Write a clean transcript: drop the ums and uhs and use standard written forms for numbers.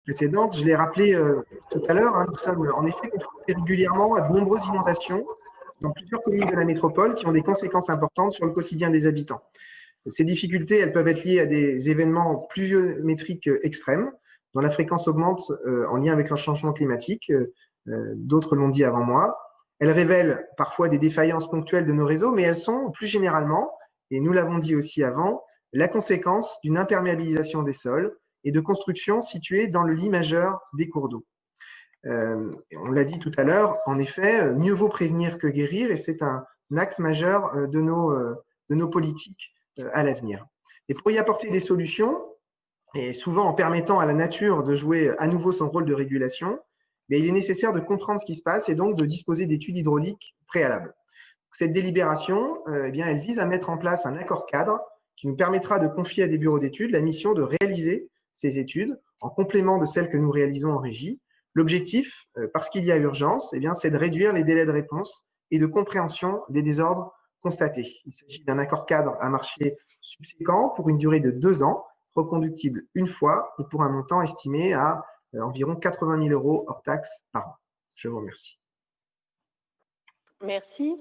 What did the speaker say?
précédente. Je l'ai rappelé tout à l'heure, hein, nous sommes en effet confrontés régulièrement à de nombreuses inondations dans plusieurs communes de la métropole qui ont des conséquences importantes sur le quotidien des habitants. Ces difficultés, elles peuvent être liées à des événements pluviométriques extrêmes, dont la fréquence augmente en lien avec le changement climatique. D'autres l'ont dit avant moi. Elles révèlent parfois des défaillances ponctuelles de nos réseaux, mais elles sont plus généralement, et nous l'avons dit aussi avant, la conséquence d'une imperméabilisation des sols et de constructions situées dans le lit majeur des cours d'eau. On l'a dit tout à l'heure, en effet, mieux vaut prévenir que guérir, et c'est un axe majeur de nos politiques à l'avenir. Et pour y apporter des solutions, et souvent en permettant à la nature de jouer à nouveau son rôle de régulation, mais il est nécessaire de comprendre ce qui se passe et donc de disposer d'études hydrauliques préalables. Cette délibération, eh bien, elle vise à mettre en place un accord cadre qui nous permettra de confier à des bureaux d'études la mission de réaliser ces études en complément de celles que nous réalisons en régie. L'objectif, parce qu'il y a urgence, eh bien, c'est de réduire les délais de réponse et de compréhension des désordres constatés. Il s'agit d'un accord cadre à marché subséquent pour une durée de 2 ans, reconductible une fois et pour un montant estimé à environ 80 000 € hors taxes par an. Je vous remercie. Merci.